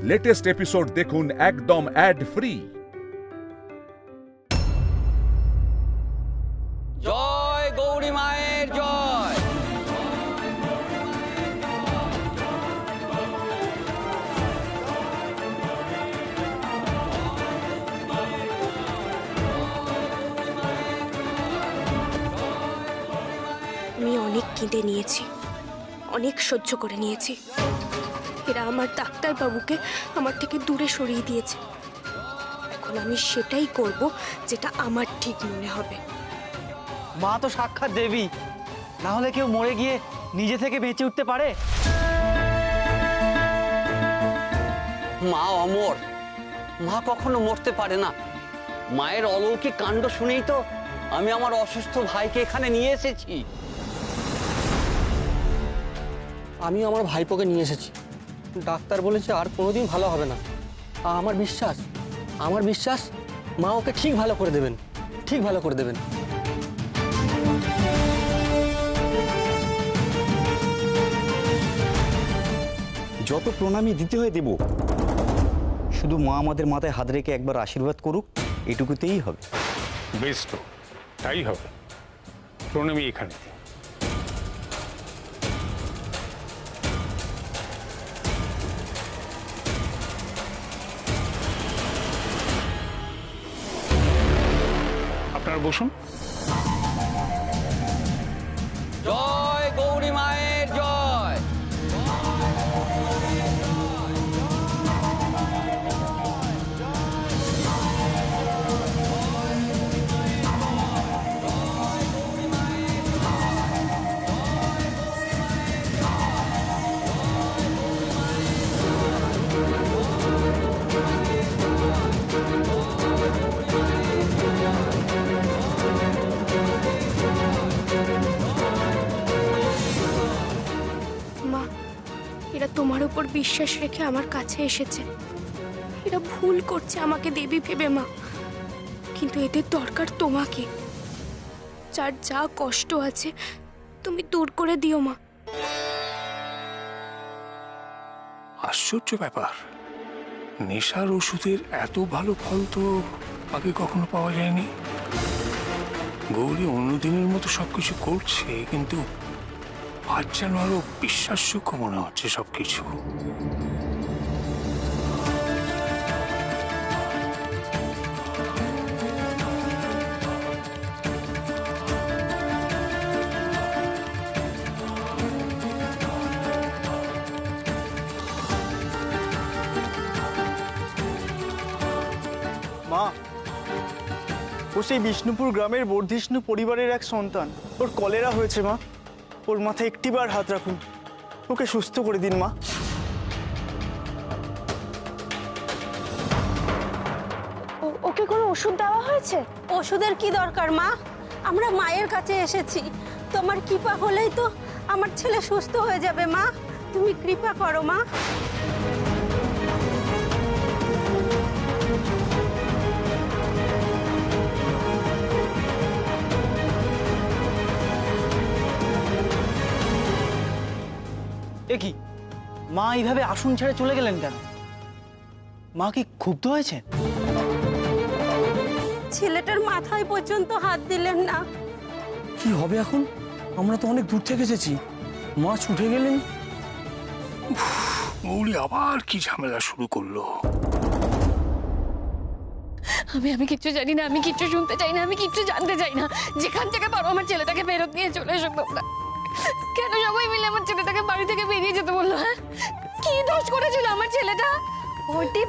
Latest episode দেখুন একদম add free. জয় গৌরী মায়ের জয়। আমি অনেক কেঁদে নিয়েছি, অনেক সহ্য করে নিয়েছি। এরা আমার ডাক্তারবাবুকে আমার থেকে দূরে সরিয়ে দিয়েছে। এখন আমি সেটাই করব যেটা আমার ঠিক মনে হবে। মা তো সাক্ষাৎ দেবী, না হলে কেউ মরে গিয়ে নিজে থেকে বেঁচে উঠতে পারে? মা অমর, মা কখনো মরতে পারে না। মায়ের অলৌকিক কাণ্ড শুনেই তো আমি আমার অসুস্থ ভাইকে এখানে নিয়ে এসেছি। আমি আমার ভাইপোকে নিয়ে এসেছি। ডাক্তার বলেছে আর কোনোদিন ভালো হবে না। আমার বিশ্বাস মা ওকে ঠিক ভালো করে দেবেন, ঠিক ভালো করে দেবেন। যত প্রণামী দিতে হয় দেব, শুধু মা আমাদের মাথায় হাত রেখে একবার আশীর্বাদ করুক, এটুকুতেই হবে। বেশ, তো তাই হবে। প্রণামী এখানে। আপনারা বসুন। জয় গৌরী মায়ের জয়। মা, এরা তোমার উপর বিশ্বাস রেখে আমার কাছে এসেছে। এরা ভুল করছে আমাকে দেবী ভেবে মা, কিন্তু এদের দরকার তোমাকে। যার যা কষ্ট আছে তুমি দূর করে দিও মা। আশ্চর্য ব্যাপার, নেশার ওষুধের এত ভালো ফল তো আগে কখনো পাওয়া যায়নি। গৌরী অন্যদিনের মতো সবকিছু করছে, কিন্তু আজ যেন আরো বিশ্বাসযোগ্য মনে হচ্ছে সবকিছু। মা, ও সেই বিষ্ণুপুর গ্রামের বর্ধিষ্ণু পরিবারের এক সন্তান। ওর কলেরা হয়েছে মা। ওর মাথায় একটিবার হাত রাখুন, ওকে সুস্থ করে দিন মা। ওকে কোনো ওষুধ দেওয়া হয়েছে? ওষুধের কি দরকার মা? আমরা মায়ের কাছে এসেছি, তোমার কৃপা হলেই তো আমার ছেলে সুস্থ হয়ে যাবে মা। তুমি কৃপা করো মা। এ কি মা এইভাবে আসন ছেড়ে চলে গেলেন কেন? মা কি ক্ষুব্ধ হয়েছে? ছেলেটার মাথায় পর্যন্ত হাত দিলেন না। কি হবে এখন? আমরা তো অনেক দূর থেকে এসেছি, মা ছুটে গেলেন। গৌরী আবার কি ঝামেলা শুরু করলো? আমি কিচ্ছু জানি না, আমি কিচ্ছু শুনতে চাই না, আমি কিচ্ছু জানতে চাই না। যেখান থেকে পারো আমার ছেলেটাকে ফেরত নিয়ে চলে এসো তোমরা। কেন সবাই মিলে আমার ছেলেটাকে বাড়ি থেকে বেরিয়ে যেতে বললো? হ্যাঁ, কি দোষ করেছিল আমার ছেলেটা? বড়দি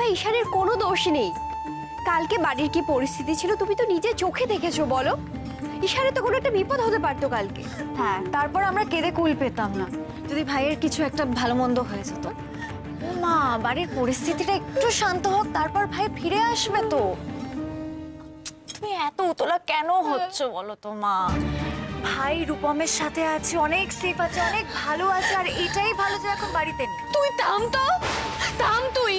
ভাই ঈশানের কোনো দোষ নেই। কালকে বাড়ির কি পরিস্থিতি ছিল তুমি তো নিজে চোখে দেখেছো, বলো। ঈশানের তো কোনো একটা বিপদ হতে পারতো কালকে। হ্যাঁ, তারপর আমরা কেঁদে কুল পেতাম না যদি ভাইয়ের কিছু একটা ভালো মন্দ হয়ে যেত। মা, বাড়ির পরিস্থিতিটা একটু শান্ত হোক, তারপর ভাই ফিরে আসবে তো। তুমি এত উতলা কেন হচ্ছ বলো তো মা? ভাই রূপমের সাথে আছে, অনেক সেফ আছে, অনেক ভালো আছে, আর এটাই ভালো যে এখন বাড়িতে নেই। তুই থাম তো, থাম। তুই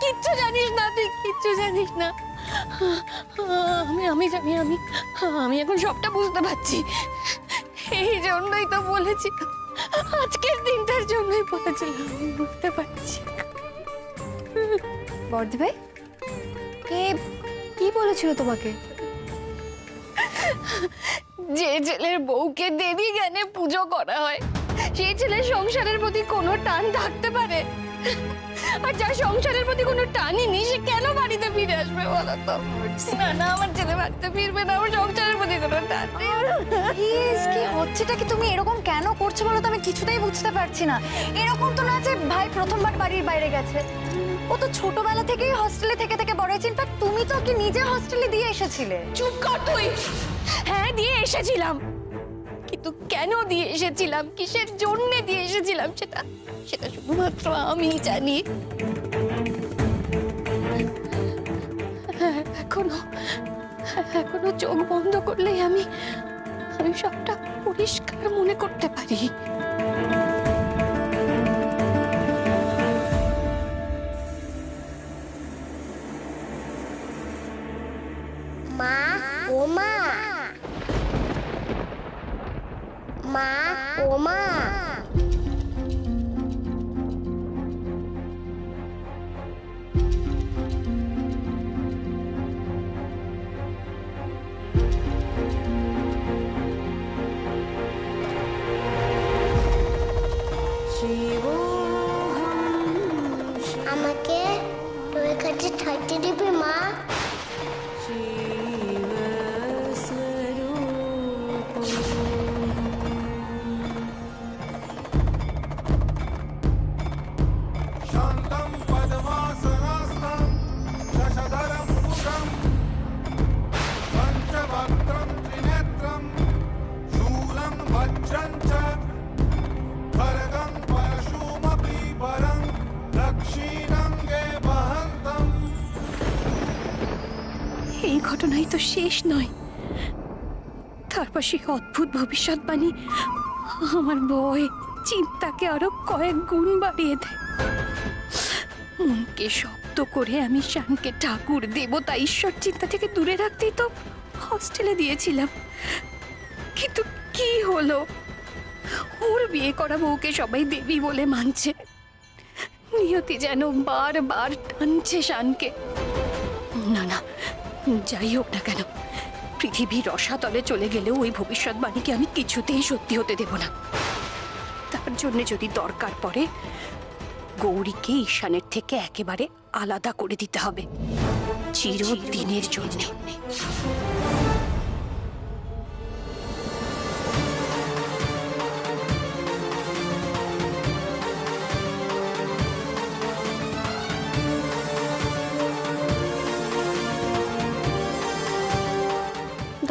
কিচ্ছু জানিস না, তুই কিচ্ছু জানিস না। আমি জানি, আমি এখন সবটা বুঝতে পারছি। এই জন্যই তো বলেছি আজকের দিনটার জন্যই বলেছিলাম, আমি বুঝতে পারছি। বর্দি ভাই, কে কি বলেছিল তোমাকে? যে ছেলের বউকে দেবী জ্ঞানে পুজো করা হয়, সেই ছেলের সংসারের প্রতি কোনো টান থাকতে পারে? আর যার সংসারের প্রতি কোনো টানই নেই, সে কেন বাড়িতে ফিরে আসবে বলো তো? না না, আমার ছেলে বাড়িতে ফিরবে না, আমার সংসারের প্রতি কোনো টান নেই। প্লিজ, কি হচ্ছেটা কি? তুমি এরকম কেন করছো বলো তো? আমি কিছুতেই বুঝতে পারছি না। এরকম তো না যে ভাই প্রথমবার বাড়ির বাইরে গেছে। ও তো ছোটবেলা থেকেই হস্টেলে থেকে থেকে বড় হয়েছে। ইনফ্যাক্ট তুমি তো ওকে নিজে হস্টেলে দিয়ে এসেছিলে। চুপ কর তুই। হ্যাঁ, দিয়ে এসেছিলাম, কিন্তু কেন দিয়ে এসেছিলাম, কিসের জন্য দিয়ে এসেছিলাম, সেটা সেটা শুধুমাত্র আমি জানি। এখনো এখনো চোখ বন্ধ করলেই আমি সবটা পরিষ্কার মনে করতে পারি। মা, ও মা, মা, ও মা, আমাকে তোর কাছে থাকতে দিবি মা? এই ঘটনাই তো শেষ নয়, তারপর সেই অদ্ভুত ভবিষ্যৎবাণী আমার ভয় চিন্তাকে আরো কয়েক গুণ বাড়িয়ে দেয়। মনকে শক্ত করে আমি শানকে ঠাকুর, দেবতা, ঈশ্বর চিন্তা থেকে দূরে রাখতেই তো হস্টেলে দিয়েছিলাম। কিন্তু কি হলো? ওর বিয়ে করা বউকে সবাই দেবী বলে মানছে। নিয়তি যেন বারবার টানছে শানকে। না না, যাই হোক না কেন, পৃথিবীর রসাতলে চলে গেলেও ওই ভবিষ্যৎবাণীকে আমি কিছুতেই সত্যি হতে দেব না। তার জন্য যদি দরকার পড়ে, গৌরীকে ঈশানের থেকে একেবারে আলাদা করে দিতে হবে, চিরদিনের জন্য।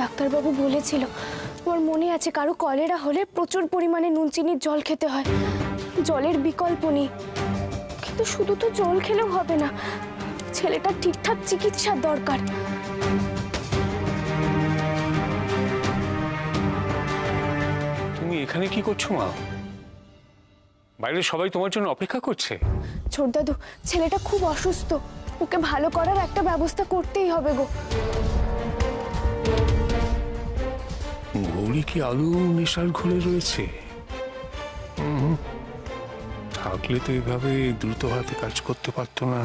ডাক্তারবাবু বলেছিল, আমার মনে আছে, কারো কলেরা হলে প্রচুর পরিমাণে নুন চিনির জল খেতে হয়, জলের বিকল্প নেই। কিন্তু শুধু তো জল খেলেও হবে না, ছেলেটার ঠিকঠাক চিকিৎসার দরকার। তুমি এখানে কি করছো মা? বাইরে সবাই তোমার জন্য অপেক্ষা করছে। ছোট দাদু, ছেলেটা খুব অসুস্থ, ওকে ভালো করার একটা ব্যবস্থা করতেই হবে গো। গৌরী কি আলু নেশার ঘোরে রয়েছে? থাকলে তো এভাবে দ্রুত হাতে কাজ করতে পারতো না।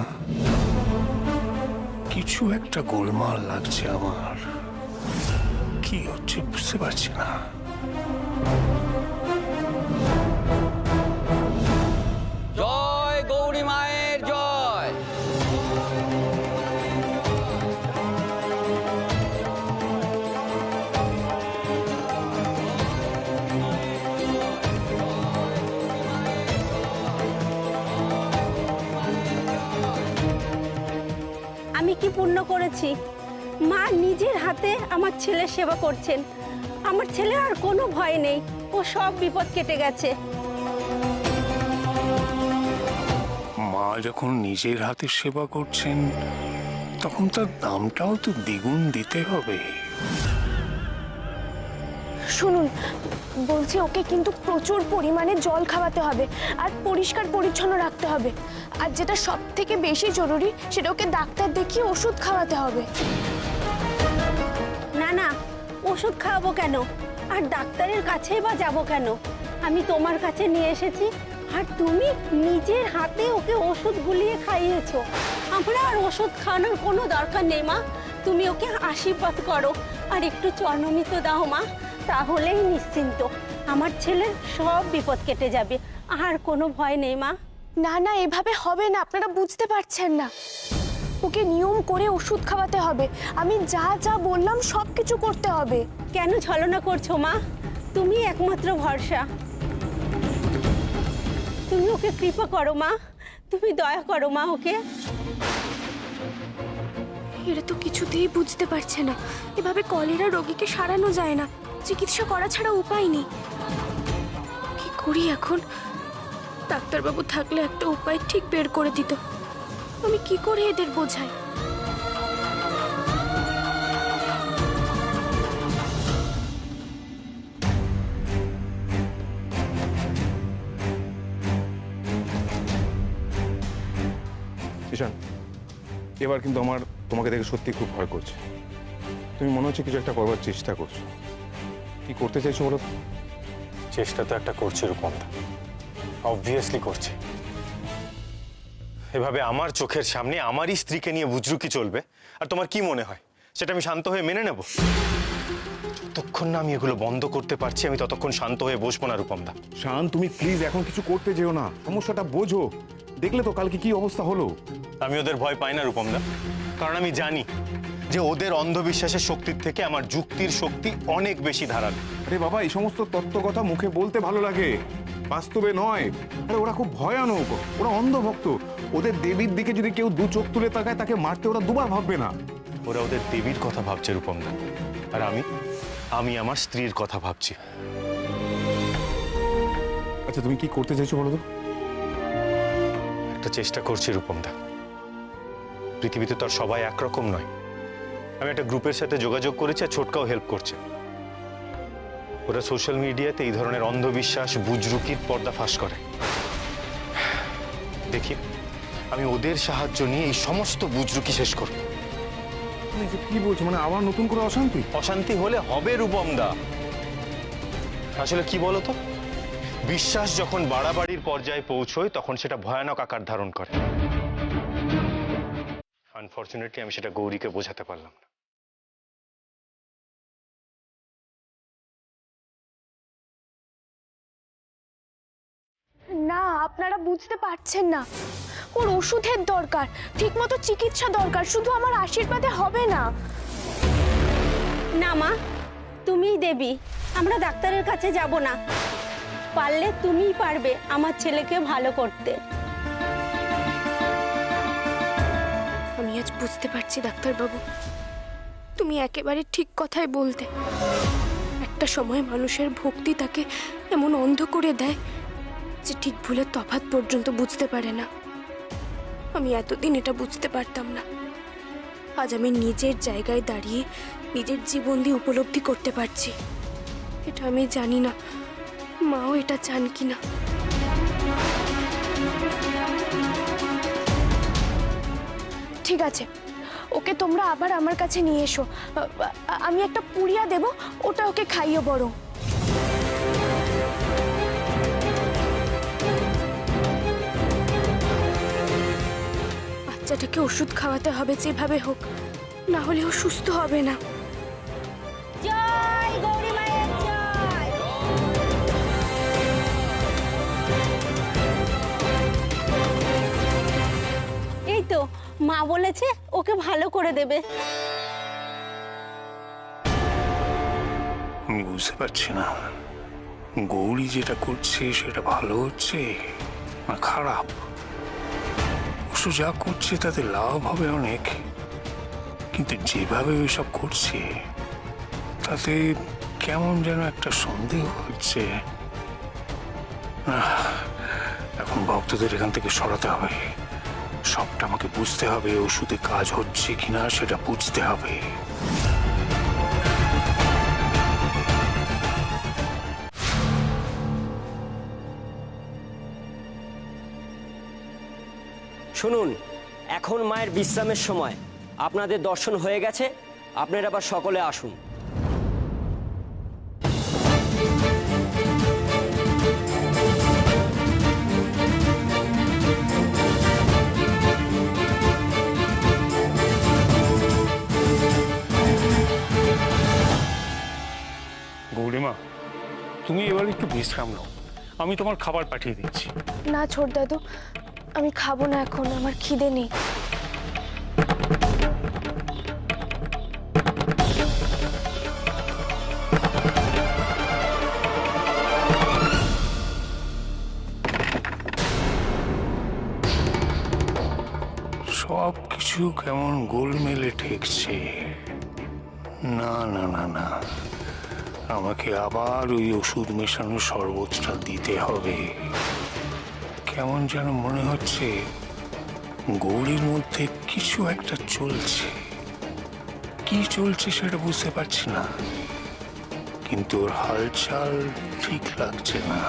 কিছু একটা গোলমাল লাগছে আমার, কি হচ্ছে বুঝতে পারছি না। জয় গৌরী মায়ের জয়। আমি কি পুণ্য করেছি? মা নিজের হাতে আমার ছেলের সেবা করছেন। আমার ছেলে আর কোনো ভয় নেই, ও সব বিপদ কেটে গেছে। মা যখন নিজের হাতে সেবা করছেন, তখন তার দামটাও তো দ্বিগুণ দিতে হবে। শুনুন, বলছি ওকে কিন্তু প্রচুর পরিমাণে জল খাওয়াতে হবে আর পরিষ্কার পরিচ্ছন্ন রাখতে হবে। আর যেটা সব থেকে বেশি জরুরি, সেটা ওকে ডাক্তার দেখিয়ে ওষুধ খাওয়াতে হবে। না না, ওষুধ খাওয়াবো কেন? আর ডাক্তারের কাছেই বা যাবো কেন? আমি তোমার কাছে নিয়ে এসেছি আর তুমি নিজের হাতে ওকে ওষুধ গুলিয়ে খাইয়েছো। আমরা আর ওষুধ খাওয়ানোর কোনো দরকার নেই মা। তুমি ওকে আশীর্বাদ করো আর একটু চরণমিত দাও মা, তাহলেই নিশ্চিন্ত। আমার ছেলের সব বিপদ কেটে যাবে, আর কোনো ভয় নেই মা। না না, এভাবে হবে না, আপনারা বুঝতে পারছেন না। ওকে নিয়ম করে ওষুধ খাওয়াতে হবে, আমি যা যা বললাম সব কিছু করতে হবে। কেন ছলনা করছো মা? তুমি একমাত্র ভরসা। তুমি ওকে কৃপা করো মা, তুমি দয়া করো মা ওকে। এরা তো কিছুতেই বুঝতে পারছে না, এভাবে কলেরা রোগীকে সারানো যায় না, চিকিৎসা করা ছাড়া উপায় নেই। কি করি এখন? ডাক্তারবাবু থাকলে একটা উপায় ঠিক বের করে দিত, আমি কি করে এদের বোঝাই? ঈশান, এবার কিন্তু আমার তোমাকে দেখে সত্যি খুব ভয় করছে। তুমি মনে হচ্ছে কিছু একটা করবার চেষ্টা করছো। কি করতে চাইছো বলো? চেষ্টা তো একটা করছে রূপমদা, অবভিয়াসলি করছে। এভাবে আমার চোখের সামনে আমারই স্ত্রীকে নিয়ে বুজরুকি চলবে, আর তোমার কি মনে হয় সেটা আমি শান্ত হয়ে মেনে নেব? যতক্ষণ না আমি এগুলো বন্ধ করতে পারছি আমি ততক্ষণ শান্ত হয়ে বসবো না রূপমদা। শান, তুমি প্লিজ এখন কিছু করতে যেও না, সমস্যাটা বোঝো। দেখলে তো কালকে কি অবস্থা হলো। আমি ওদের ভয় পাই না রূপমদা, কারণ আমি জানি যে ওদের অন্ধবিশ্বাসের শক্তির থেকে আমার যুক্তির শক্তি অনেক বেশি ধারালো। আরে বাবা, এই সমস্ত তত্ত্ব কথা মুখে বলতে ভালো লাগে, বাস্তবে নয়। আরে ওরা খুব ভয়ানক, ওরা অন্ধভক্ত। ওদের দেবীর দিকে যদি কেউ দু চোখ তুলে তাকায় তাকে মারতে ওরা দুবার ভাববে না। ওরা ওদের দেবীর কথা ভাবছে রূপমদা, আর আমি আমার স্ত্রীর কথা ভাবছি। আচ্ছা, তুমি কি করতে চাইছো বলো তো? একটা চেষ্টা করছি রূপমদা। পৃথিবীতে তো আর সবাই একরকম নয়। আমি একটা গ্রুপের সাথে যোগাযোগ করেছি, আর ছোটকাও হেল্প করছে। ওরা সোশ্যাল মিডিয়াতে এই ধরনের অন্ধবিশ্বাস, বুজরুকির পর্দা ফাঁস করে। দেখি আমি ওদের সাহায্য নিয়ে এই সমস্ত বুজরুকি শেষ করব। কি বলছো? মানে আবার নতুন করে অশান্তি? অশান্তি হলে হবে রূপমদা। আসলে কি বলতো, বিশ্বাস যখন বাড়াবাড়ির পর্যায়ে পৌঁছয় তখন সেটা ভয়ানক আকার ধারণ করে। আনফরচুনেটলি আমি সেটা গৌরীকে বোঝাতে পারলাম না। না, আপনারা বুঝতে পারছেন না, ওর ওষুধের দরকার, ঠিকমতো চিকিৎসা দরকার, শুধু আমার আশীর্বাদে হবে না। না মা, তুমিই দেবী, আমরা ডাক্তারের কাছে যাব না। পারলে তুমিই পারবে আমার ছেলেকে ভালো করতে। আমি আজ বুঝতে পারছি ডাক্তারবাবু, তুমি একেবারে ঠিক কথাই বলতে। একটা সময় মানুষের ভক্তি তাকে এমন অন্ধ করে দেয় যে ঠিক ভুলের তফাৎ পর্যন্ত বুঝতে পারে না। আমি এতদিন এটা বুঝতে পারতাম না, আজ আমি নিজের জায়গায় দাঁড়িয়ে নিজের জীবন দিয়ে উপলব্ধি করতে পারছি। এটা আমি জানি না মাও এটা চান কিনা। ঠিক আছে, ওকে তোমরা আবার আমার কাছে নিয়ে এসো, আমি একটা পুড়িয়া দেব, ওটা ওকে খাইও বরং। বাচ্চাটাকে ওষুধ খাওয়াতে হবে যেভাবে হোক, না হলে ও সুস্থ হবে না। জয় গৌরী মায়ের জয়। এই তো মা বলেছে ওকে ভালো করে দেবে। আমি বুঝতে পারছি না গৌরী যেটা করছে সেটা ভালো হচ্ছে না খারাপ। অবশ্য যা করছে তাতে লাভ হবে অনেক, কিন্তু যেভাবে ওইসব করছে তাতে কেমন যেন একটা সন্দেহ হচ্ছে। না, এখন ভক্তদের এখান থেকে সরাতে হবে, সবটা আমাকে বুঝতে হবে, ওষুধে কাজ হচ্ছে কিনা সেটা বুঝতে হবে। শুনুন, এখন মায়ের বিশ্রামের সময়, আপনাদের দর্শন হয়ে গেছে, আপনারা আবার সকলে আসুন। তুমি এবার একটু বিশ্রাম নাও, আমি তোমার খাবার পাঠিয়ে দিচ্ছি। না ছোট দাদু, আমি খাবো না এখন, আমার খিদে নেই। সব কিছু কেমন গোলমেলে ঠেকছে। না না না না, আমাকে আবার ওই ওষুধ মেশানো শরবতটা দিতে হবে। কেমন যেন মনে হচ্ছে গৌরীর মধ্যে কিছু একটা চলছে। কি চলছে সেটা বুঝতে পারছি না, কিন্তু ওর হালচাল ঠিক লাগছে না।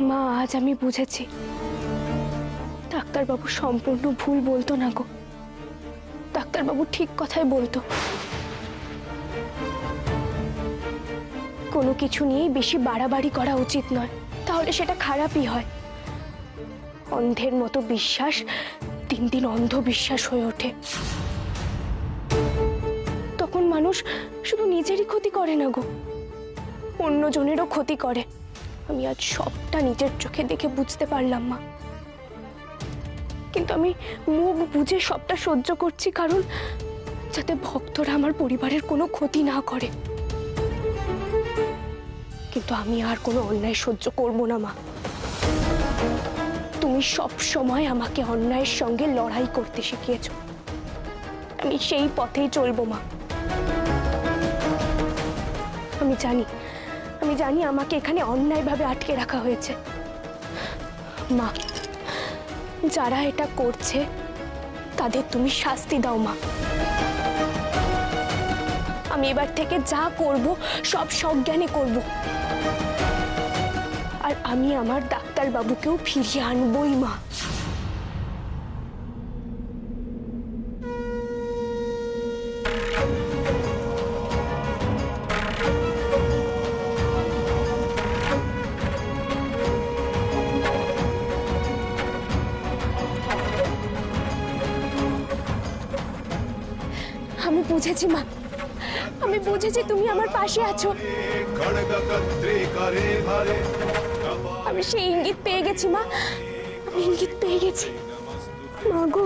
মা, আজ আমি বুঝেছি ডাক্তারবাবু সম্পূর্ণ ভুল বলতো না গো। ডাক্তারবাবু ঠিক কথাই বলতো। কোনো কিছু নিয়েই বেশি বাড়াবাড়ি করা উচিত নয়, তাহলে সেটা খারাপই হয়। অন্ধের মতো বিশ্বাস দিন দিন অন্ধবিশ্বাস হয়ে ওঠে। তখন মানুষ শুধু নিজেরই ক্ষতি করে না গো, অন্যজনেরও ক্ষতি করে। আমি আজ সবটা নিজের চোখে দেখে বুঝতে পারলাম মা, কিন্তু আমি মুখ বুঝে সবটা সহ্য করছি, কারণ যাতে ভক্তরা আমার পরিবারের কোনো ক্ষতি না করে। কিন্তু আমি আর কোনো অন্যায় সহ্য করব না মা। তুমি সব সময় আমাকে অন্যায়ের সঙ্গে লড়াই করতে শিখিয়েছো, আমি সেই পথেই চলবো মা। আমি জানি আমাকে এখানে অন্যায়ভাবে আটকে রাখা হয়েছে। মা, যারা এটা করছে তাদের তুমি শাস্তি দাও মা। আমি এবার থেকে যা করব সব সজ্ঞানে করব, আর আমি আমার ডাক্তারবাবুকেও ফিরিয়ে আনবই মা। আমি বুঝেছি মা, আমি বুঝেছি তুমি আমার পাশে আছো। আমি সেই ইঙ্গিত পেয়ে গেছি মা, আমি ইঙ্গিত পেয়ে গেছি। মা গো,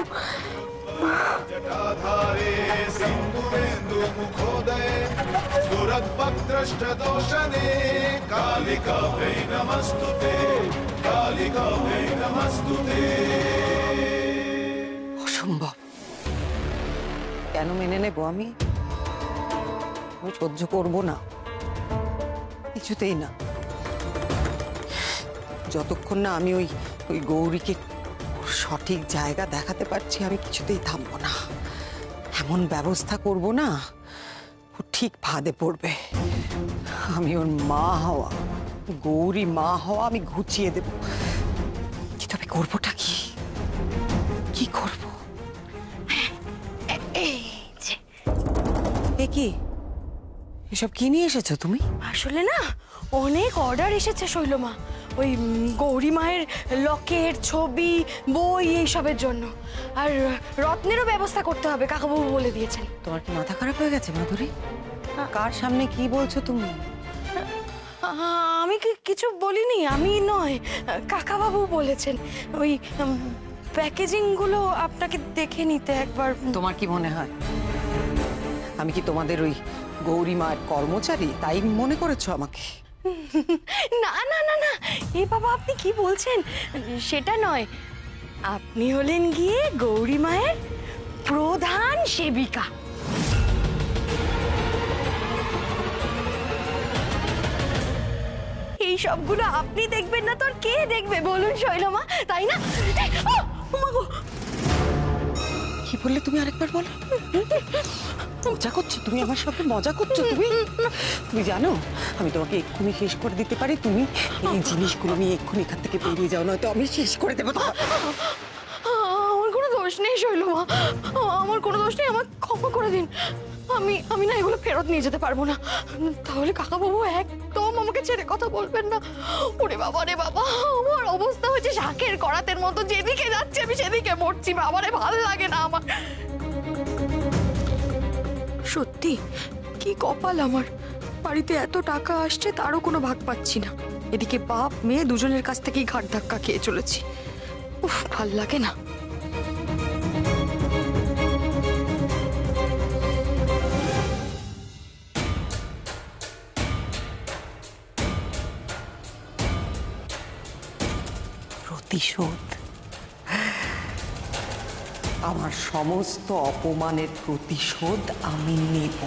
অসম্ভব, কেন মেনে নেবো আমি? সহ্য করবো না, কিছুতেই না। যতক্ষণ না আমি ওই গৌরীকে সঠিক জায়গা দেখাতে পারছি, আমি কিছুতেই থামবো না। এমন ব্যবস্থা করব না ও ঠিক ফাঁদে পড়বে। আমি ওর মা হওয়া, গৌরী মা হওয়া আমি ঘুচিয়ে দেব। কিন্তু আমি করবোটা কি? কি করবো? কি এসব কি নিয়ে এসেছো তুমি? আসলে না, অনেক অর্ডার এসেছে শৈলমা, ওই গৌরী মায়ের লকেট, ছবি, বই এইসবের জন্য। আর রত্নেরও ব্যবস্থা করতে হবে, কাকাবাবু বলে দিয়েছেন। তোমার কি মাথা খারাপ হয়ে গেছে মাধুরী? কার সামনে কি বলছো তুমি? আমি কিছু বলিনি, আমি নয়, কাকাবাবু বলেছেন ওই প্যাকেজিংগুলো আপনাকে দেখে নিতে একবার। তোমার কি মনে হয় আমি কি তোমাদের ওই গৌরী মায়ের কর্মচারী তাই মনে করেছো আমাকে? না না না না, এ বাবা আপনি কি বলছেন? সেটা নয়, আপনি হলেন গিয়ে গৌরী মায়ের প্রধান সেবিকা। এই সবগুলো আপনি দেখবেন না তো আর কে দেখবে বলুন শৈলমা, তাই না? কি বললে তুমি? আরেকবার বলো। মজা করছো তুমি আমার সাথে? মজা করছো তুমি? তুমি জানো আমি তোমাকে এক্ষুনি শেষ করে দিতে পারি। তুমি এই জিনিসগুলো নিয়ে এক্ষুনি এখান থেকে বেরিয়ে যাও, নয়তো আমি শেষ করে দেবো। আমার কোনো দোষ নেই শৈলমা, আমার কোনো দোষ নেই, আমার ক্ষমা করে দিন। আমি না এগুলো ফেরত নিয়ে যেতে পারবো না। তাহলে কাকাবাবু একদম আমাকে ছেড়ে কথা বলবেন না। ওরে বাবা রে বাবা, আমার অবস্থা হচ্ছে শাকের করাতের মতো, যেদিকে যাচ্ছে আমি সেদিকে মরছি। বাবারে, ভালো লাগে না আমার। সত্যি কি কপাল আমার, বাড়িতে এত টাকা আসছে তারও কোনো ভাগ পাচ্ছি না। এদিকে বাপ মেয়ে দুজনের কাছ থেকেই ঘাট ধাক্কা খেয়ে চলেছি। উফ, ভাল লাগে না। প্রতিশোধ, আমার সমস্ত অপমানের প্রতিশোধ আমি নেব।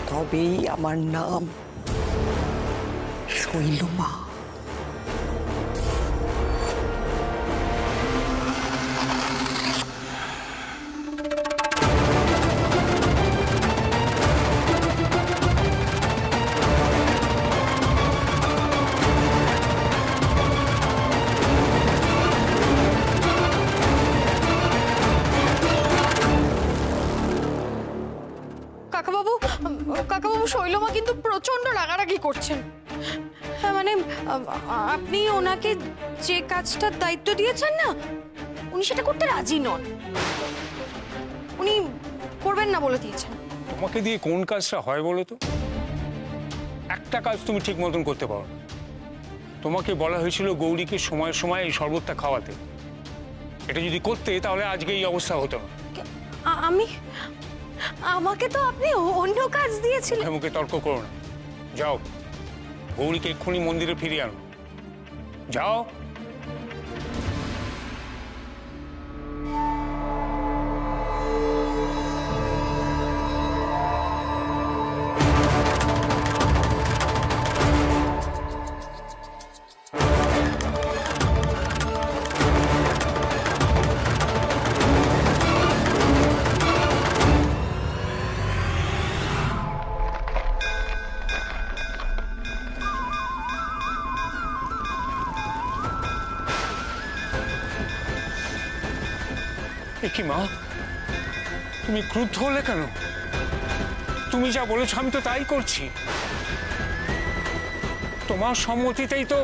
তবেই আমার নাম শৈলমা। কাকাবাবু, শৈলমা কিন্তু প্রচন্ড রাগারাগি করছেন। হ্যাঁ মানে আপনি ওনাকে যে কাজটার দায়িত্ব দিয়েছেন না, উনি সেটা করতে রাজি নন, উনি করবেন না বলে দিয়েছেন। তোমাকে দিয়ে কোন কাজটা হয় বলো তো? একটা কাজ তুমি ঠিক মতন করতে পারো না। তোমাকে বলা হয়েছিল গৌরীকে সময় সময় এই শরবতটা খাওয়াতে। এটা যদি করতে তাহলে আজকে এই অবস্থা হতো না। আমাকে তো আপনি অন্য কাজ দিয়েছিলেন। মুখে তর্ক করো না, যাও গৌরীকে এক্ষুনি মন্দিরে ফিরিয়ে আনো, যাও। কি মা, তুমি ক্রুদ্ধ হলে কেন? তুমি যা বলেছ আমি তো তাই করছি, তোমার সম্মতিতেই তো।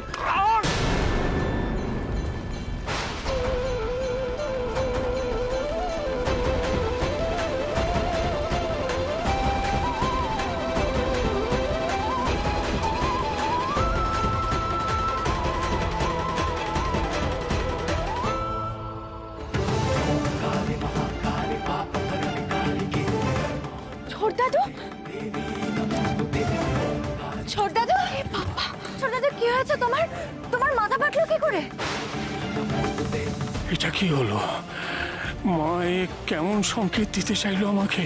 ছোটদাদু, কি হয়েছে তোমার? তোমার মাথা ফাটলো কি করে? এটা কি হলো মা? কেমন সংকেত দিতে চাইলো আমাকে?